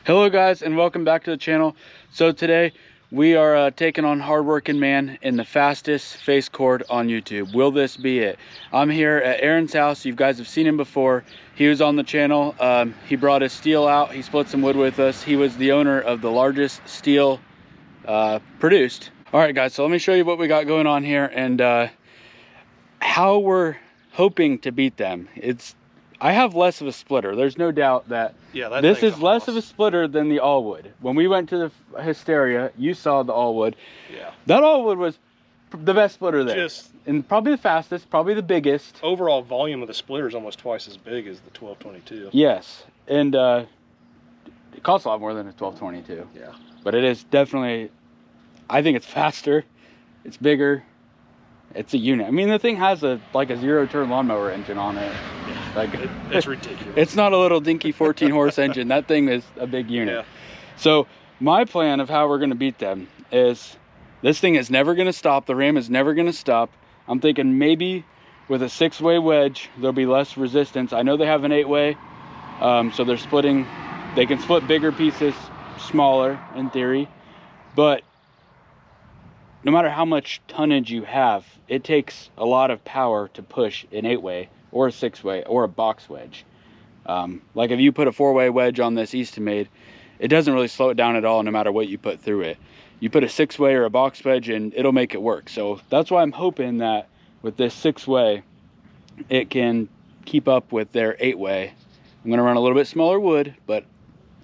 Hello guys, and welcome back to the channel. So today we are taking on hardworking man in the fastest face cord on YouTube. Will this be it? I'm here at Aaron's house. You guys have seen him before. He was on the channel. He brought his steel out. He split some wood with us. He was the owner of the largest steel produced. All right guys, so let me show you what we got going on here and how we're hoping to beat them. I have less of a splitter. There's no doubt that this is less of a splitter than the all wood. When we went to the Hysteria, you saw the all wood. Yeah. That all wood was the best splitter there. And probably the fastest, probably the biggest. Overall volume of the splitter is almost twice as big as the 1222. Yes. And it costs a lot more than a 1222. Yeah. But it is definitely, I think it's faster. It's bigger. It's a unit. I mean, the thing has like a 0-turn lawnmower engine on it. Like, it's ridiculous. It's not a little dinky 14 horse engine. That thing is a big unit. Yeah. So my plan of how we're going to beat them is this thing is never going to stop. The ram is never going to stop. I'm thinking maybe with a 6-way wedge, there'll be less resistance. I know they have an 8-way. So they can split bigger pieces smaller in theory, but no matter how much tonnage you have, it takes a lot of power to push an 8-way or a 6-way or a box wedge. Like if you put a 4-way wedge on this Eastimade, it doesn't really slow it down at all no matter what you put through it. You put a 6-way or a box wedge and it'll make it work. So that's why I'm hoping that with this 6-way, it can keep up with their 8-way. I'm gonna run a little bit smaller wood, but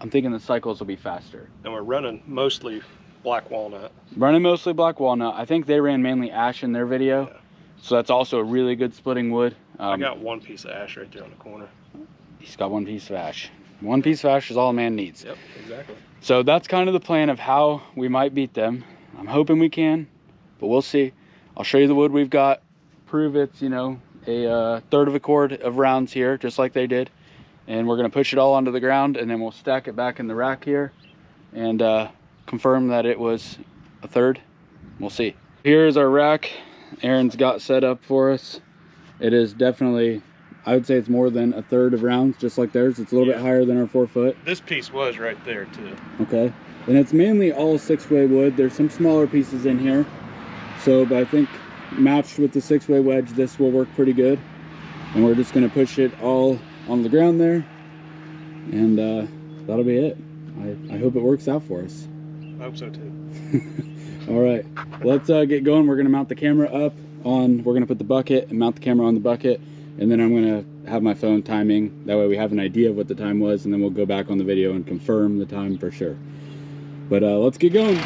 I'm thinking the cycles will be faster. And we're running mostly black walnut. Running mostly black walnut. I think they ran mainly ash in their video. Yeah. So that's also a really good splitting wood. I got one piece of ash right there on the corner. He's got one piece of ash. One piece of ash is all a man needs. Yep, exactly. So that's kind of the plan of how we might beat them. I'm hoping we can, but we'll see. I'll show you the wood we've got. Prove it's, you know, a third of a cord of rounds here, just like they did. And we're gonna push it all onto the ground and then we'll stack it back in the rack here and confirm that it was a third. We'll see. Here's our rack Aaron's got set up for us. It is definitely, I would say it's more than a third of rounds, just like theirs. It's a little bit higher than our 4-foot. This piece was right there too. Okay, and it's mainly all 6-way wood. There's some smaller pieces in here. So, but I think matched with the 6-way wedge, this will work pretty good. And we're just gonna push it all on the ground there. And that'll be it. I hope it works out for us. I hope so too. All right, let's get going. We're gonna mount the camera up on, we're gonna put the bucket and mount the camera on the bucket, and then I'm gonna have my phone timing. That way we have an idea of what the time was, and then we'll go back on the video and confirm the time for sure. But let's get going.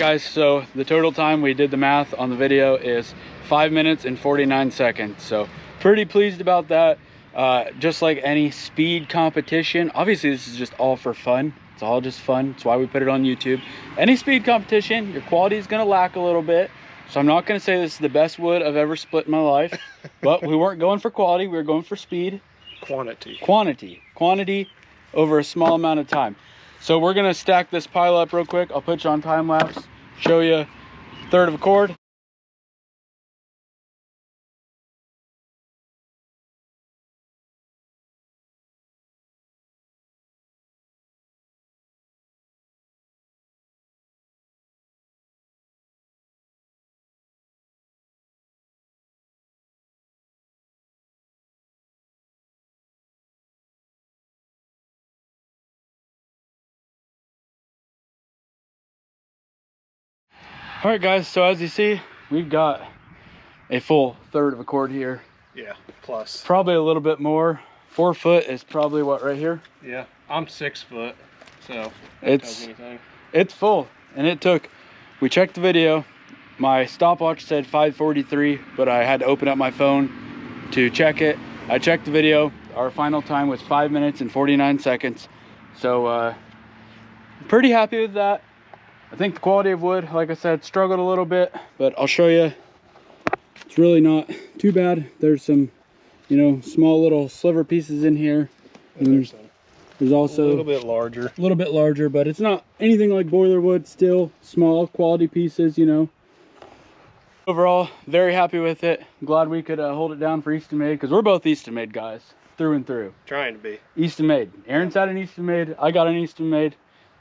guys, so the total time, we did the math on the video, is 5 minutes and 49 seconds. So pretty pleased about that. Just like any speed competition, obviously this is just all for fun. It's all just fun. That's why we put it on YouTube. Any speed competition, your quality is going to lack a little bit. So I'm not going to say this is the best wood I've ever split in my life, but we weren't going for quality. We were going for speed. Quantity over a small amount of time. So we're going to stack this pile up real quick. I'll put you on time lapse, show you 1/3 of a cord. All right, guys, so as you see, we've got a full 1/3 of a cord here. Yeah, plus. Probably a little bit more. 4 foot is probably what, right here? Yeah, I'm 6 foot, so it's full. And it took, we checked the video, my stopwatch said 5:43, but I had to open up my phone to check it. I checked the video. Our final time was 5 minutes and 49 seconds. So pretty happy with that. I think the quality of wood, like I said, struggled a little bit, but I'll show you. It's really not too bad. There's some, you know, small little sliver pieces in here. And there's also a little bit larger, but it's not anything like boiler wood. Still small quality pieces, you know. Overall, very happy with it. Glad we could hold it down for Easton Made, because we're both Easton Made guys, through and through. Trying to be. Easton Made. Aaron's had an Easton Made. I got an Easton Made.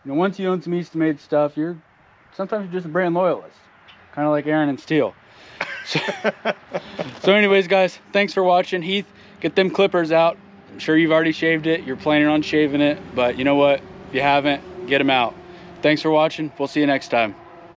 You know, once you own some Easton Made stuff, sometimes you're just a brand loyalist, kind of like Aaron and Steel. So anyways, guys, thanks for watching. Heath, get them clippers out. I'm sure you've already shaved it. You're planning on shaving it, but you know what? If you haven't, get them out. Thanks for watching. We'll see you next time.